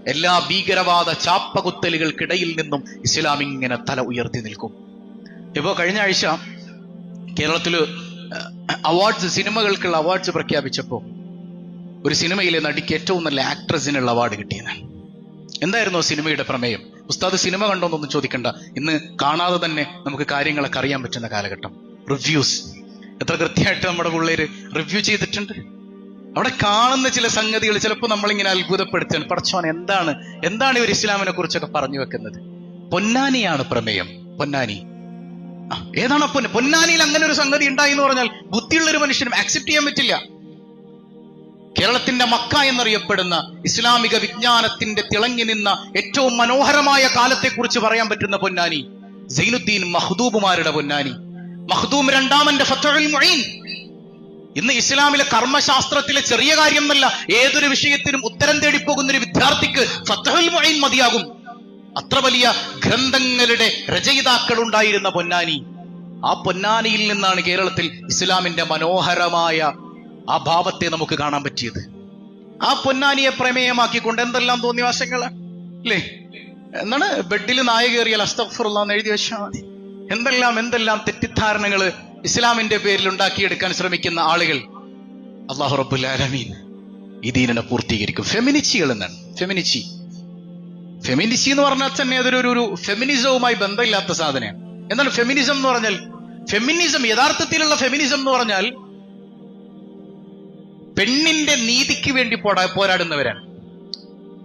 എല്ലാ ഭീകരവാദ ചാപ്പകുത്തലുകൾക്കിടയിൽ നിന്നും ഇസ്ലാം ഇങ്ങനെ തല ഉയർത്തി നിൽക്കും. ഇപ്പോ കഴിഞ്ഞ ആഴ്ച കേരളത്തില് അവാർഡ്സ്, സിനിമകൾക്കുള്ള അവാർഡ്സ് പ്രഖ്യാപിച്ചപ്പോ ഒരു സിനിമയിലെ നടിക്ക് ഏറ്റവും നല്ല ആക്ട്രസിനുള്ള അവാർഡ് കിട്ടിയതാണ്. എന്തായിരുന്നു സിനിമയുടെ പ്രമേയം? ഉസ്താദ് സിനിമ കണ്ടോന്നൊന്നും ചോദിക്കണ്ട, ഇന്ന് കാണാതെ തന്നെ നമുക്ക് കാര്യങ്ങളൊക്കെ അറിയാൻ പറ്റുന്ന കാലഘട്ടം. റിവ്യൂസ് എത്ര കൃത്യമായിട്ട് നമ്മുടെ പിള്ളേര് റിവ്യൂ ചെയ്തിട്ടുണ്ട്. അവിടെ കാണുന്ന ചില സംഗതികൾ ചിലപ്പോൾ നമ്മളിങ്ങനെ അത്ഭുതപ്പെടുത്തുകയാണ്. പടച്ചോൻ എന്താണ് ഇവർ ഇസ്ലാമിനെ കുറിച്ചൊക്കെ പറഞ്ഞു വെക്കുന്നത്? പൊന്നാനിയാണ് പ്രമേയം. പൊന്നാനി ഏതാണ്? പൊന്നാനിയിൽ അങ്ങനെ ഒരു സംഗതി ഉണ്ടായി എന്ന് പറഞ്ഞാൽ ബുദ്ധിയുള്ള ഒരു മനുഷ്യനും ആക്സെപ്റ്റ് ചെയ്യാൻ പറ്റില്ല. കേരളത്തിന്റെ മക്ക എന്നറിയപ്പെടുന്ന ഇസ്ലാമിക വിജ്ഞാനത്തിന്റെ തിളങ്ങി നിന്ന ഏറ്റവും മനോഹരമായ കാലത്തെക്കുറിച്ച് പറയാൻ പറ്റുന്ന പൊന്നാനി, സൈനുദ്ദീൻ മഖ്ദൂമുമാരുടെ പൊന്നാനി, മഖ്ദൂം രണ്ടാമന്റെ ഫത്ഹുൽ മുഈൻ. ഇന്ന് ഇസ്ലാമിലെ കർമ്മശാസ്ത്രത്തിലെ ചെറിയ കാര്യം എന്നല്ല, ഏതൊരു വിഷയത്തിനും ഉത്തരം തേടിപ്പോകുന്ന ഒരു വിദ്യാർത്ഥിക്ക് ഫത്ഹുൽ മുഈൻ മതിയാകും. അത്ര വലിയ ഗ്രന്ഥങ്ങളുടെ രചയിതാക്കൾ ഉണ്ടായിരുന്ന പൊന്നാനി. ആ പൊന്നാനിയിൽ നിന്നാണ് കേരളത്തിൽ ഇസ്ലാമിന്റെ മനോഹരമായ ആ ഭാവത്തെ നമുക്ക് കാണാൻ പറ്റിയത്. ആ പൊന്നാനിയെ പ്രമേയമാക്കിക്കൊണ്ട് എന്തെല്ലാം തോന്നിയ വശങ്ങള് അല്ലേ? എന്താണ് ബെഡിൽ നായ കയറിയാൽ അസ്തഗ്ഫിറുല്ലാഹ് എന്ന് എഴുതി വെച്ചാൽ മതി. എന്തെല്ലാം തെറ്റിദ്ധാരണകള് ഇസ്ലാമിന്റെ പേരിൽ ഉണ്ടാക്കിയെടുക്കാൻ ശ്രമിക്കുന്ന ആളുകൾ. അല്ലാഹു റബ്ബുൽ ആലമീൻ ഈ ദീനിനെ പൂർത്തീകരിക്കും. ഫെമിനിച്ചികൾ എന്നാണ്. ഫെമിനിച്ചി എന്ന് പറഞ്ഞാൽ തന്നെ അതൊരു ഫെമിനിസവുമായി ബന്ധമില്ലാത്ത സാധനമാണ്. എന്താണ് ഫെമിനിസം എന്ന് പറഞ്ഞാൽ? ഫെമിനിസം, യഥാർത്ഥത്തിലുള്ള ഫെമിനിസം എന്ന് പറഞ്ഞാൽ പെണ്ണിന്റെ നീതിക്ക് വേണ്ടി പോരാടുന്നവരാണ്.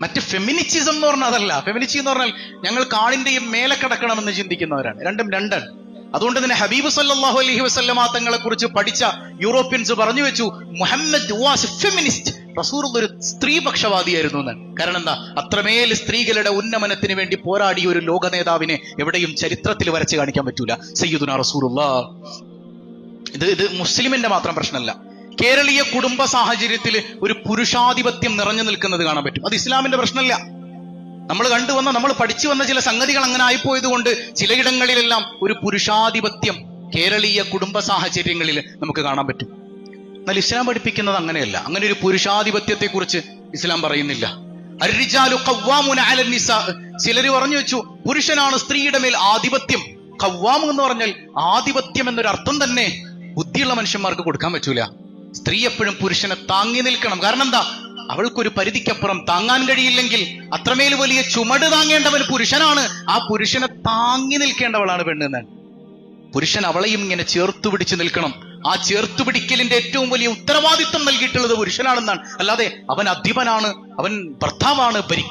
മറ്റ് ഫെമിനിച്ചിസം എന്ന് പറഞ്ഞാൽ അതല്ല. ഫെമിനിച്ചി എന്ന് പറഞ്ഞാൽ ഞങ്ങൾ കാളിന്റെയും മേലെ കിടക്കണമെന്ന് ചിന്തിക്കുന്നവരാണ്. രണ്ടും രണ്ടാണ്. അതുകൊണ്ട് തന്നെ ഹബീബ് സല്ലല്ലാഹു അലൈഹി വസല്ലമ തങ്ങളെ കുറിച്ച് പഠിച്ച യൂറോപ്യൻസ് പറഞ്ഞു വെച്ചു, മുഹമ്മദ് വാസ് ഫെമിനിസ്റ്റ്. റസൂൽ ഒരു സ്ത്രീപക്ഷവാദിയായിരുന്നു എന്ന്. കാരണം എന്താ? അത്രമേൽ സ്ത്രീകളുടെ ഉന്നമനത്തിന് വേണ്ടി പോരാടിയ ഒരു ലോക നേതാവിനെ എവിടെയും ചരിത്രത്തിൽ വരച്ച് കാണിക്കാൻ പറ്റൂല. സയ്യിദുനാ റസൂലുള്ളാഹ്. ഇത് മുസ്ലിമിന്റെ മാത്രം പ്രശ്നമല്ല. കേരളീയ കുടുംബ സാഹചര്യത്തിൽ ഒരു പുരുഷാധിപത്യം നിറഞ്ഞു നിൽക്കുന്നത് കാണാൻ പറ്റും. അത് ഇസ്ലാമിന്റെ പ്രശ്നമല്ല. നമ്മൾ പഠിച്ചു വന്ന ചില സംഗതികൾ അങ്ങനെ ആയിപ്പോയത് കൊണ്ട് ചിലയിടങ്ങളിലെല്ലാം ഒരു പുരുഷാധിപത്യം കേരളീയ കുടുംബ സാഹചര്യങ്ങളിൽ നമുക്ക് കാണാൻ പറ്റും. എന്നാൽ ഇസ്ലാം പഠിപ്പിക്കുന്നത് അങ്ങനെയല്ല. അങ്ങനെ ഒരു പുരുഷാധിപത്യത്തെ കുറിച്ച് ഇസ്ലാം പറയുന്നില്ല. അർരിജാലു ഖവ്വാമുന അലൻ നിസാ. ചിലർ പറഞ്ഞു വെച്ചു പുരുഷനാണ് സ്ത്രീയുടെ മേൽ ആധിപത്യം. ഖവ്വാം എന്ന് പറഞ്ഞാൽ ആധിപത്യം എന്നൊരു അർത്ഥം തന്നെ ബുദ്ധിയുള്ള മനുഷ്യന്മാർക്ക് കൊടുക്കാൻ പറ്റൂല. സ്ത്രീ എപ്പോഴും പുരുഷനെ താങ്ങി നിൽക്കണം. കാരണം എന്താ? അവൾക്കൊരു പരിധിക്കപ്പുറം താങ്ങാൻ കഴിയില്ലെങ്കിൽ അത്രമേൽ വലിയ ചുമട് താങ്ങേണ്ടവൻ പുരുഷനാണ്. ആ പുരുഷനെ താങ്ങി നിൽക്കേണ്ടവളാണ് പെണ്ണെന്നാണ്. പുരുഷൻ അവളെയും ഇങ്ങനെ ചേർത്തു പിടിച്ചു നിൽക്കണം. ആ ചേർത്തുപിടിക്കലിന്റെ ഏറ്റവും വലിയ ഉത്തരവാദിത്വം നൽകിയിട്ടുള്ളത് പുരുഷനാണെന്നാണ്. അല്ലാതെ അവൻ അധിപനാണ്, അവൻ ഭർത്താവാണ്, ഭരിക്കും